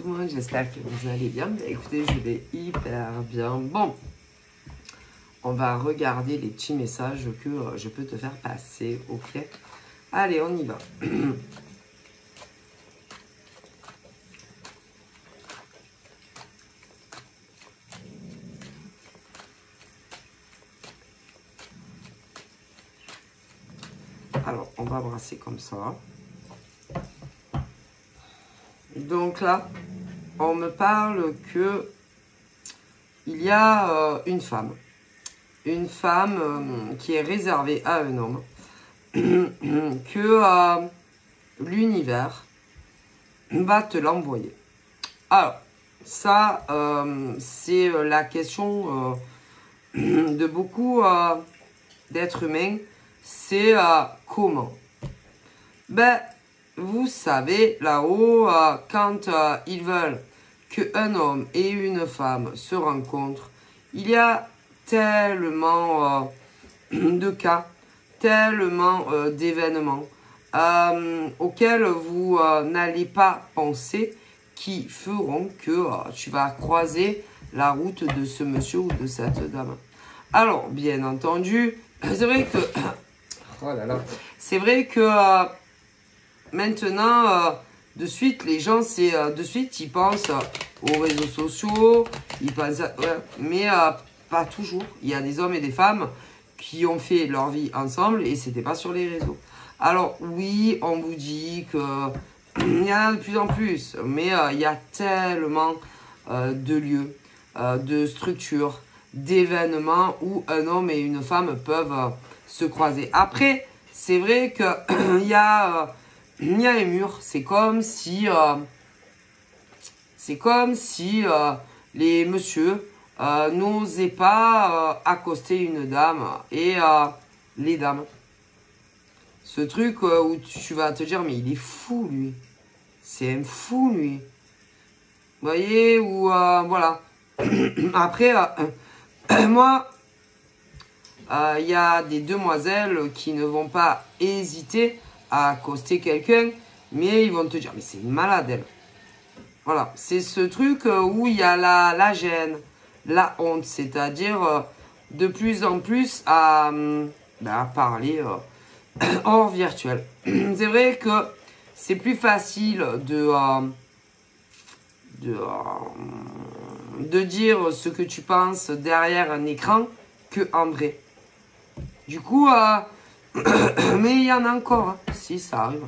tout le monde, j'espère que vous allez bien. Écoutez, je vais hyper bien. Bon, on va regarder les petits messages que je peux te faire passer, ok? Allez, on y va. Alors, on va brasser comme ça. Donc là, on me parle que il y a une femme qui est réservée à un homme, que l'univers va te l'envoyer. Alors, ça, c'est la question de beaucoup d'êtres humains. C'est comment? Ben, vous savez, là-haut, quand ils veulent qu'un homme et une femme se rencontrent, il y a tellement de cas, tellement d'événements auxquels vous n'allez pas penser, qui feront que tu vas croiser la route de ce monsieur ou de cette dame. Alors, bien entendu, c'est vrai que... oh là là. C'est vrai que maintenant, de suite, les gens, de suite, ils pensent aux réseaux sociaux, ils pensent mais pas toujours. Il y a des hommes et des femmes qui ont fait leur vie ensemble et c'était pas sur les réseaux. Alors oui, on vous dit que il y en a de plus en plus, mais il y a tellement de lieux, de structures, d'événements où un homme et une femme peuvent se croiser. Après, c'est vrai que il y a un mur. C'est comme si les messieurs n'osaient pas accoster une dame et les dames. Ce truc où tu vas te dire, mais il est fou, lui. C'est un fou, lui. Vous voyez, ou voilà. Après, moi, il y a des demoiselles qui ne vont pas hésiter à accoster quelqu'un, mais ils vont te dire, mais c'est une malade, elle. Voilà, c'est ce truc où il y a la gêne, la honte, c'est-à-dire de plus en plus à parler hors virtuel. C'est vrai que c'est plus facile de dire ce que tu penses derrière un écran que en vrai. Du coup, mais il y en a encore, hein, si ça arrive.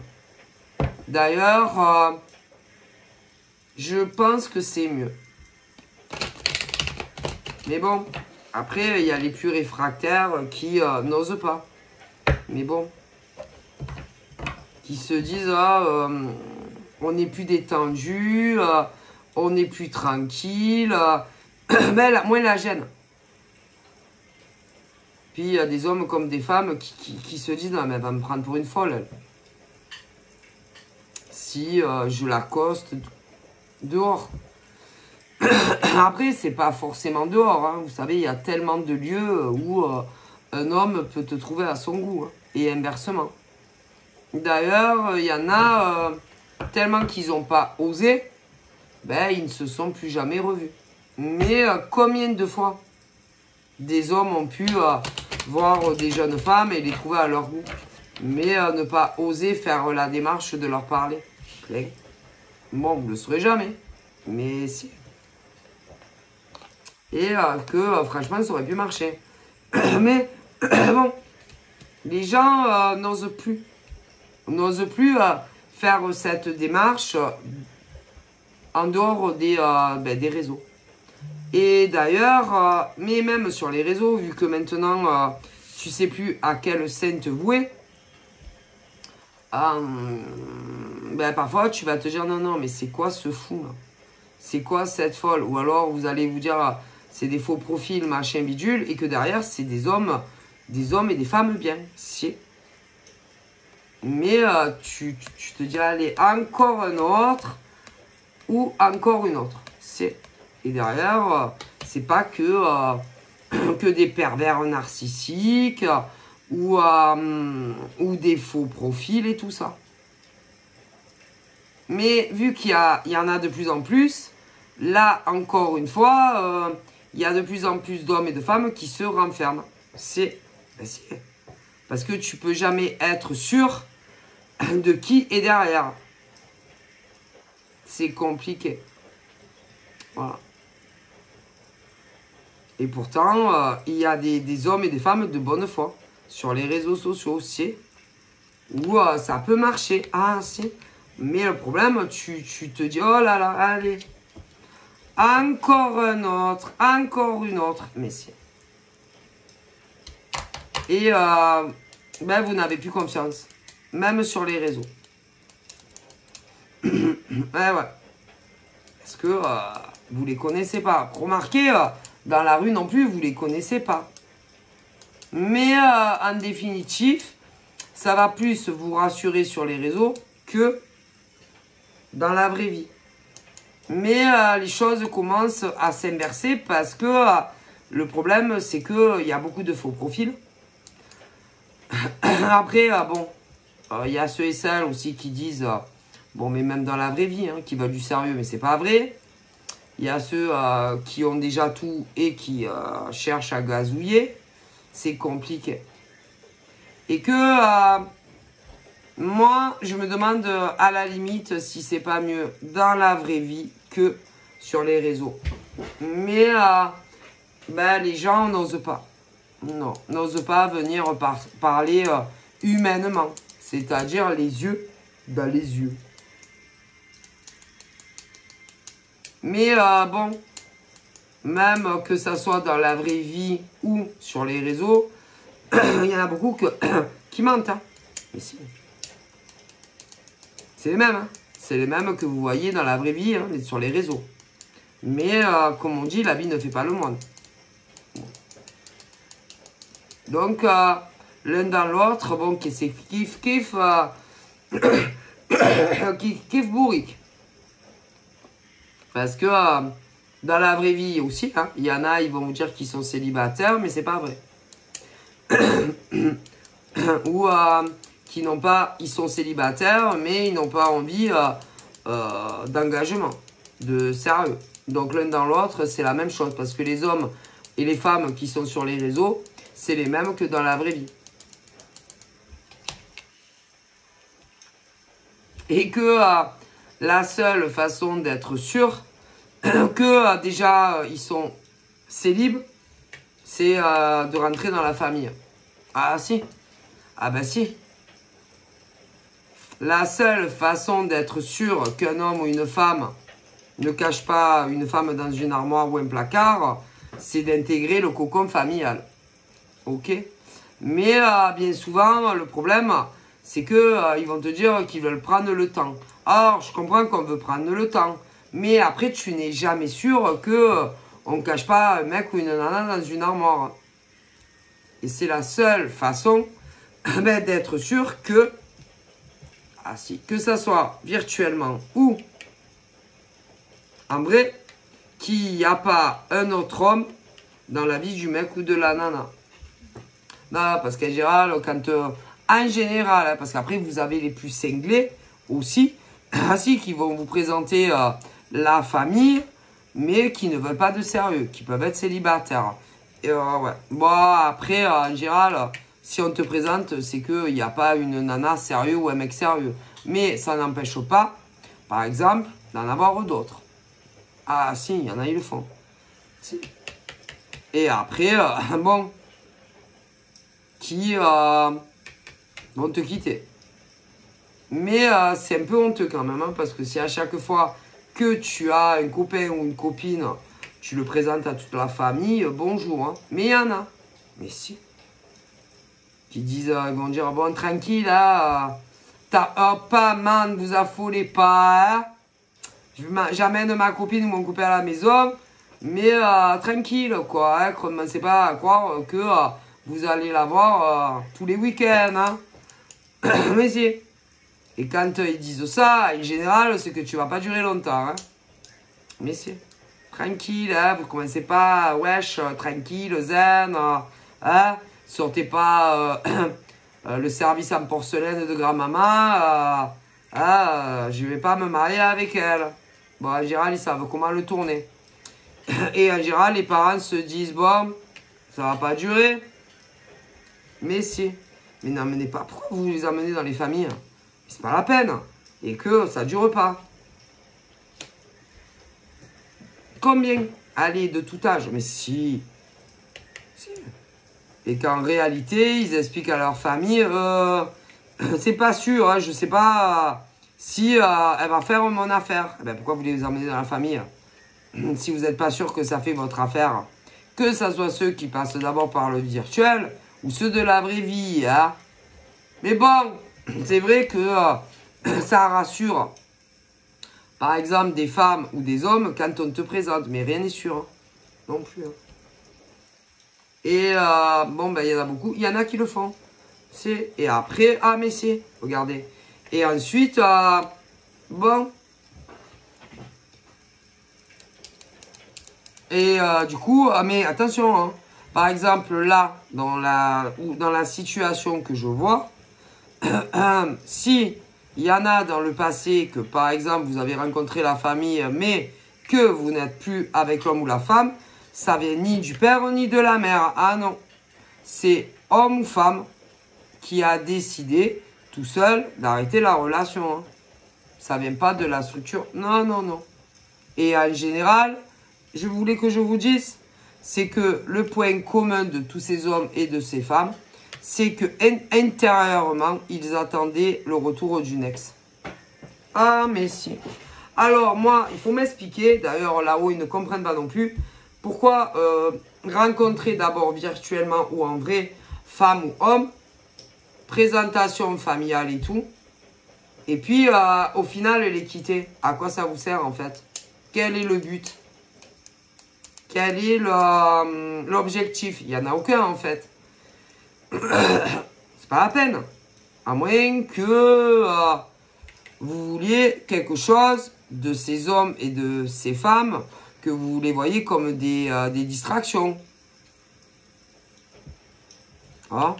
D'ailleurs, je pense que c'est mieux. Mais bon, après, il y a les plus réfractaires qui n'osent pas. Mais bon, qui se disent, on n'est plus détendu, on n'est plus tranquille, mais moins la gêne. Puis il y a des hommes comme des femmes qui se disent, non mais elle va me prendre pour une folle, elle. Si je l'accoste dehors. Après, c'est pas forcément dehors, hein. Vous savez, il y a tellement de lieux où un homme peut te trouver à son goût, hein, et inversement. D'ailleurs, il y en a tellement qu'ils n'ont pas osé, ben, ils ne se sont plus jamais revus. Mais combien de fois des hommes ont pu voir des jeunes femmes et les trouver à leur goût, mais ne pas oser faire la démarche de leur parler. Bon, vous ne le saurez jamais, mais si. Et que franchement, ça aurait pu marcher. Mais bon, les gens n'osent plus. N'osent plus faire cette démarche en dehors des réseaux. Et d'ailleurs, mais même sur les réseaux, vu que maintenant, tu sais plus à quelle sainte vouer, parfois tu vas te dire, non, mais c'est quoi ce fou là? C'est quoi cette folle? Ou alors vous allez vous dire, c'est des faux profils, machin bidule, et que derrière, c'est des hommes et des femmes bien. Si. Mais tu te dis, allez, encore un autre, ou encore une autre. C'est. Et derrière, c'est pas que des pervers narcissiques ou des faux profils et tout ça. Mais vu il y en a de plus en plus, là, encore une fois, il y a de plus en plus d'hommes et de femmes qui se renferment. Ben, parce que tu peux jamais être sûr de qui est derrière. C'est compliqué. Voilà. Et pourtant, il y a des hommes et des femmes de bonne foi sur les réseaux sociaux aussi, où ça peut marcher. Ah, si. Mais le problème, tu te dis, oh là là, allez, encore un autre, encore une autre. Mais si. Et ben, vous n'avez plus confiance, même sur les réseaux. Ouais. Parce que vous les connaissez pas. Remarquez, dans la rue non plus, vous les connaissez pas. Mais en définitif, ça va plus vous rassurer sur les réseaux que dans la vraie vie. Mais les choses commencent à s'inverser parce que le problème, c'est qu'il y a beaucoup de faux profils. Après, bon, il y a ceux et celles aussi qui disent, bon, mais même dans la vraie vie, hein, qui veulent du sérieux, mais c'est pas vrai. Il y a ceux qui ont déjà tout et qui cherchent à gazouiller. C'est compliqué. Et que moi, je me demande à la limite si c'est pas mieux dans la vraie vie que sur les réseaux. Mais ben, les gens n'osent pas. Non, n'osent pas venir parler humainement. C'est-à-dire les yeux dans les yeux. Mais bon, même que ça soit dans la vraie vie ou sur les réseaux, il y en a beaucoup qui mentent. Hein. Mais si. C'est les mêmes. Hein. C'est les mêmes que vous voyez dans la vraie vie, hein, sur les réseaux. Mais comme on dit, la vie ne fait pas le monde. Donc, l'un dans l'autre, bon, c'est kiff kiff bourrique. Parce que dans la vraie vie aussi, hein, il y en a, ils vont vous dire qu'ils sont célibataires, mais c'est pas vrai. Ou qui n'ont pas, ils sont célibataires, mais ils n'ont pas envie d'engagement, de sérieux. Donc l'un dans l'autre, c'est la même chose, parce que les hommes et les femmes qui sont sur les réseaux, c'est les mêmes que dans la vraie vie. Et que la seule façon d'être sûr que déjà ils sont célibes, c'est de rentrer dans la famille. Ah si. Ah ben si. La seule façon d'être sûr qu'un homme ou une femme ne cache pas une femme dans une armoire ou un placard, c'est d'intégrer le cocon familial. Ok? Mais bien souvent, le problème, c'est que ils vont te dire qu'ils veulent prendre le temps. Alors, je comprends qu'on veut prendre le temps. Mais après, tu n'es jamais sûr que on ne cache pas un mec ou une nana dans une armoire. Et c'est la seule façon d'être sûr que, que ça soit virtuellement ou en vrai, qu'il n'y a pas un autre homme dans la vie du mec ou de la nana. Non, parce qu'en général, en général, hein, parce qu'après, vous avez les plus cinglés aussi, qui vont vous présenter la famille, mais qui ne veulent pas de sérieux, qui peuvent être célibataires. Et, ouais. Bon, après, en général, si on te présente, c'est qu'il n'y a pas une nana sérieux ou un mec sérieux. Mais ça n'empêche pas, par exemple, d'en avoir d'autres. Ah si, il y en a, ils le font. Si. Et après, bon, qui vont te quitter. Mais c'est un peu honteux quand même, hein, parce que si à chaque fois que tu as un copain ou une copine, tu le présentes à toute la famille, bonjour. Hein. Mais il y en a. Mais si. Qui disent, ils vont dire, bon, tranquille, là, pas, man, vous affolez pas, hein. J'amène ma copine ou mon copain à la maison, mais tranquille, quoi. Hein, commencez pas à croire que vous allez la voir tous les week-ends. Hein. Mais si. Et quand ils disent ça, en général, c'est que tu vas pas durer longtemps. Hein. Mais si. Tranquille, hein, vous commencez pas, wesh, tranquille, zen. Hein, sortez pas le service en porcelaine de grand-maman. Ah, je vais pas me marier avec elle. Bon, en général, ils savent comment le tourner. Et en général, les parents se disent, bon, ça va pas durer. Mais si. Mais n'emmenez pas. Pourquoi vous les amenez dans les familles? C'est pas la peine. Et que ça dure pas. Combien? Allez, de tout âge. Mais si. Si. Et qu'en réalité, ils expliquent à leur famille, c'est pas sûr, hein, je sais pas si elle va faire mon affaire. Eh ben, pourquoi vous les emmenez dans la famille? Si vous n'êtes pas sûr que ça fait votre affaire. Que ça soit ceux qui passent d'abord par le virtuel ou ceux de la vraie vie. Hein. Mais bon, c'est vrai que ça rassure. Par exemple, des femmes ou des hommes quand on te présente. Mais rien n'est sûr. Hein. Non plus. Hein. Et bon, ben, il y en a beaucoup. Il y en a qui le font. Et après, ah, mais c'est. Regardez. Et ensuite, bon. Et du coup, mais attention, hein. Par exemple, là, dans la situation que je vois, si il y en a dans le passé que, par exemple, vous avez rencontré la famille, mais que vous n'êtes plus avec l'homme ou la femme, ça vient ni du père ni de la mère. Ah non. C'est homme ou femme qui a décidé tout seul d'arrêter la relation. Hein. Ça vient pas de la structure. Non, non, non. Et en général, je voulais que je vous dise, c'est que le point commun de tous ces hommes et de ces femmes, c'est que intérieurement, ils attendaient le retour d'une ex. Ah, mais si. Alors, moi, il faut m'expliquer, d'ailleurs, là-haut, ils ne comprennent pas non plus, pourquoi rencontrer d'abord virtuellement ou en vrai, femme ou homme, présentation familiale et tout, et puis, au final, les quitter. À quoi ça vous sert, en fait? Quel est le but? Quel est l'objectif? Il n'y en a aucun, en fait. C'est pas la peine. À moins que vous vouliez quelque chose de ces hommes et de ces femmes, que vous les voyez comme des distractions. Hein?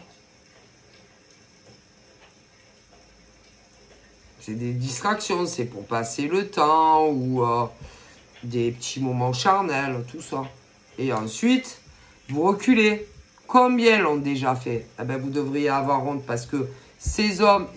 C'est des distractions, c'est pour passer le temps ou des petits moments charnels, tout ça. Et ensuite, vous reculez. Combien l'ont déjà fait? Eh ben, vous devriez avoir honte parce que ces hommes